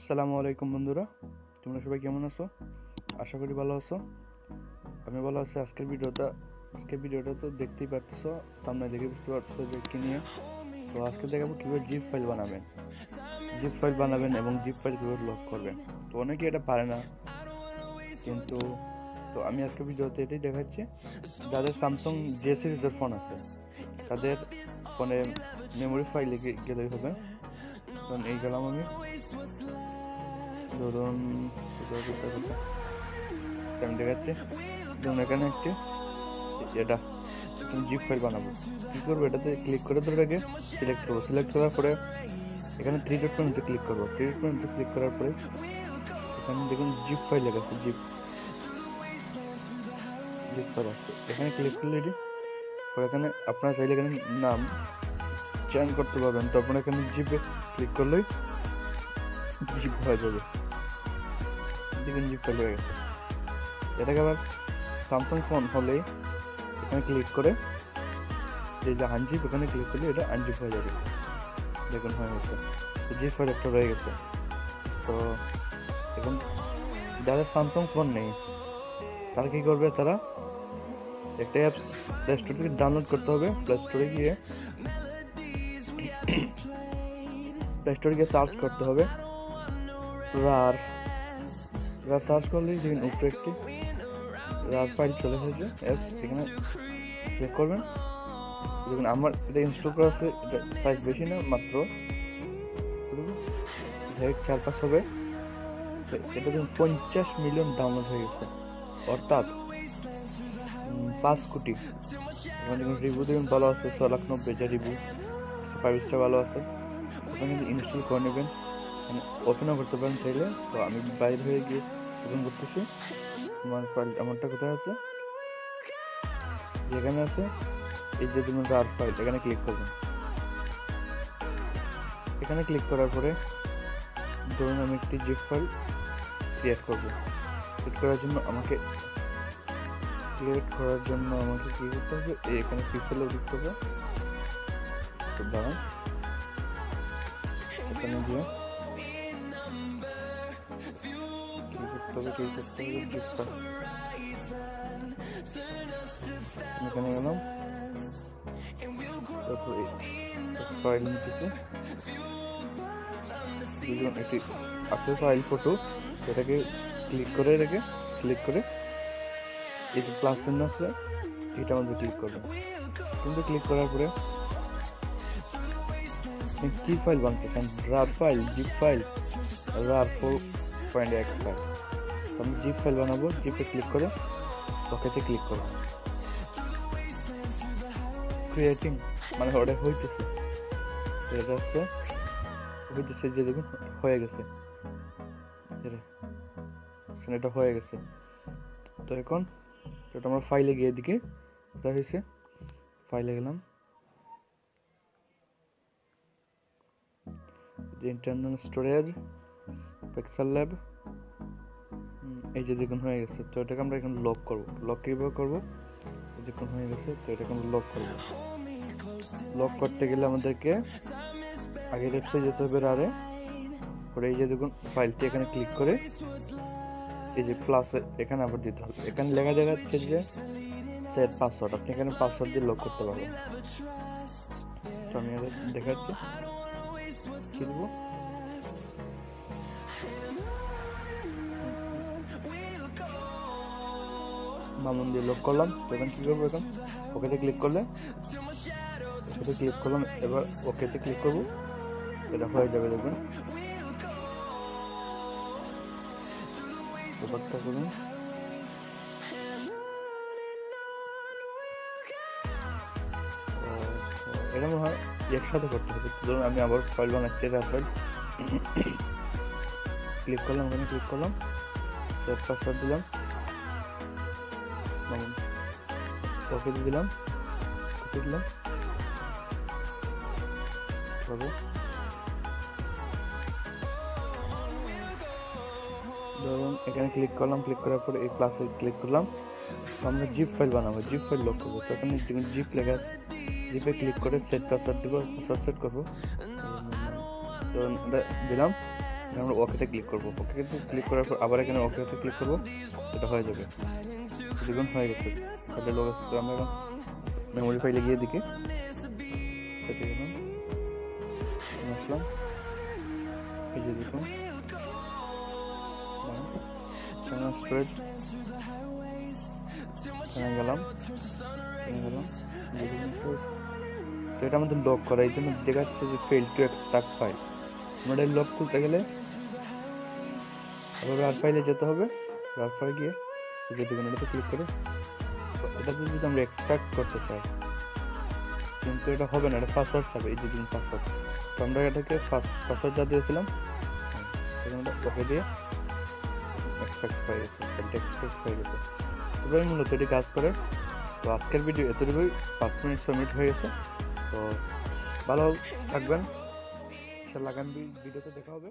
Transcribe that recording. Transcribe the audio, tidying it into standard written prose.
আসসালামু আলাইকুম বন্ধুরা, তোমরা সবাই কেমন আছো? আশা করি ভালো আছো। আমি ভালো আছি। আজকের ভিডিওটা তো দেখতেই পারতেছো, তোমরা দেখে বুঝতে পারছো যে কি নিয়ে। তো আজকে দেখাবো কীভাবে জিপ ফাইল বানাবেন এবং জিপ ফাইল কীভাবে লক করবেন। তো অনেকে এটা পারে না, কিন্তু তো আমি আজকে ভিডিওতে এটাই দেখাচ্ছি। যাদের স্যামসাং জে সিরিজের ফোন আছে তাদের ফোনে মেমোরি ফাইলে গেলেই হবে। কারণ এই গেলাম আমি, ধরুন আমি দেখাচ্ছি। ধরুন এখানে একটি এটা জিপ ফাইল বানাবো। কী করবো, এটাতে ক্লিক করে ধরে আগে সিলেক্ট করবো। সিলেক্ট করার পরে এখানে থ্রি ডট পয়েন্টে ক্লিক করবো। থ্রি ডট পয়েন্টে ক্লিক করার পরে এখানে দেখুন জিপ ফাইল লেখা আছে, জিপ ফাইল আছে। এখানে ক্লিক করলে এটি পরে এখানে আপনারা চাইলে এখানে নাম চেঞ্জ করতে পারবেন। তো আপনারা এখানে জিপে ক্লিক করলেই জিপ হয়ে যাবে। দেখুন জিপ ফাইল হয়ে গেছে। এটাকে আবার স্যামসাং ফোন হলেই এখানে ক্লিক করে এই যে আনজিপ, এখানে ক্লিক করলে এটা আনজিপ হয়ে যাবে। দেখুন হয়ে গেছে, জিপ ফাইল একটা রয়ে গেছে। তো এখন যাদের স্যামসাং ফোন নেই তারা কী করবে, তারা একটা অ্যাপস প্লে স্টোর থেকে ডাউনলোড করতে হবে। প্লে স্টোরে গিয়ে সার্চ করতে হবে রার সার্চ করলেই দেখুন উপরে একটি রার ফাইল চলে এসেছে অ্যাপস। এখানে ক্লিক করবেন। দেখুন আমার এটা ইনস্টল করা আছে, এটা সাইজ বেশি না, মাত্র 4-5 হবে। এটা দেখুন 50 মিলিয়ন ডাউনলোড হয়ে গেছে, অর্থাৎ 5 কোটি। এখানে দেখুন রিভিউ দেখুন ভালো আছে, 6,90,000 রিভিউ, 5 স্টার ভালো আছে। ওখানে কিন্তু ইনস্টল করে নেবেন, ওপেনও করতে পারেন চাইলে। তো আমি বাইরে হয়ে গিয়ে ওপেন করতেছি। আমার ফাইল আমারটা কোথায় আছে, যেখানে আছে এই যে দেখুন রার ফাইল, এখানে ক্লিক করবেন। এখানে ক্লিক করার পরে ধরুন আমি একটি জিপ ফাইল ক্রিয়েট করবো। ক্রিয়েট করার জন্য আমাকে কী করতে হবে, এখানে পিক্সেলে লিখতে হবে। তো দাঁড়ান, এখানে গিয়ে জিপ ফাইল এখানে গেলাম। তারপর ফাইল নিতেছে, একটি আছে ফাইল ফটো, সেটাকে ক্লিক করে এই যে প্লাস চিহ্ন আছে এটা মধ্যে ক্লিক করবেন। কিন্তু ক্লিক করার পরে কি ফাইল বানতে চান, রার ফাইল, জিপ ফাইল, রার 4.x ফাইল। আমি জিপ ফাইল বানাবো। জিপে ক্লিক করে ওকেতে ক্লিক করব। ক্রিয়েটিং মানে ওটা হইতেছে, এটা হইতেছে যে দেখুন হয়ে গেছে, এটা হয়ে গেছে। তো এখন এটা আমরা ফাইলে গিয়ে এদিকে কোথায় হয়েছে, ফাইলে গেলাম, ইন্টারনাল স্টোরেজ, পিক্সেল ল্যাব, এই যে দেখুন হয়ে গেছে। তো এটাকে আমরা এখন লক করবো। লক কীভাবে করবো, দেখুন হয়ে গেছে। তো এটাকে আমরা লক করবো। লক করতে গেলে আমাদেরকে আগের ওয়েবসাইটে যেতে হবে, রারে পরে এই যে দেখুন ফাইলটি এখানে ক্লিক করে এই যে প্লাস এখানে আবার দিতে হবে। এখানে লেখা যাচ্ছে যে সেট পাসওয়ার্ড, আপনি এখানে পাসওয়ার্ড দিয়ে লক করতে পারবেন। তো আমি দেখাচ্ছি কি দেবো। মামুন দিয়ে লক করলাম। তো এখন কী করবো, এখন ওকেতে ক্লিক করলাম। এবার ওকেতে ক্লিক করবো, এটা হয়ে যাবে। দেখবেন ব্যাপারটা করুন। এটা মনে হয় একসাথে করতে হবে। ধরুন আমি আবার ফাইল বানাচ্ছি, ফাইল ক্লিক করলাম, ওখানে ক্লিক করলাম, সেভ পাসওয়ার্ড দিলাম, ওকে দিলাম, হবে। ধরুন এখানে ক্লিক করলাম, ক্লিক করার পরে এই প্লাসে ক্লিক করলাম। আমরা জিপ ফাইল বানাবো, জিপ ফাইল লক করবো। তো এখানে জিপ লেখা আছে, জিপে ক্লিক করে সেট পাসওয়ার্ড দিব, পাসওয়ার্ড সেট করবো। ধরুন এটা দিলাম, আমরা ওকেতে ক্লিক করবো। ওকে ক্লিক করার পর আবার এখানে ওকেতে ক্লিক করবো, এটা হয়ে যাবে। দেখুন হয়ে গেছে। তাহলে লোক আসছে, আমরা এখন মেমোরি ফাইলে গিয়ে দিকে সেটা গেলাম, আসলাম, এই যে দেখুন স্টোরেজ গেলাম, তো এটা আমাদের লক করা, এই জন্য দেখাচ্ছে যে ফেল টু এক্সট্রাক্ট ফাইল। আমরা এই লক খুলতে গেলে আবার রার ফাইলে যেতে হবে। রার ফাইলে গিয়ে যে দেখুন এটাতে ক্লিক করে এটাতে যদি আমরা এক্সট্রাক্ট করতে চাই, কিন্তু এটা হবে না, এটা পাসওয়ার্ড চাবে। এই যে দিন পাসওয়ার্ড, তো আমরা এটাকে পাসওয়ার্ড যা দিয়েছিলাম আমরা ওকে দিয়ে এক্সট্রাক্ট হয়ে গেছে, এক্সট্রাক্ট হয়ে গেছে। এবার মূলত এটি কাজ করে। তো আজকের ভিডিও এতটুকুই, 5 মিনিট 6 মিনিট হয়ে গেছে। তো ভালো থাকবেন, ইনশাআল্লাহ আগামী ভিডিওতে দেখা হবে।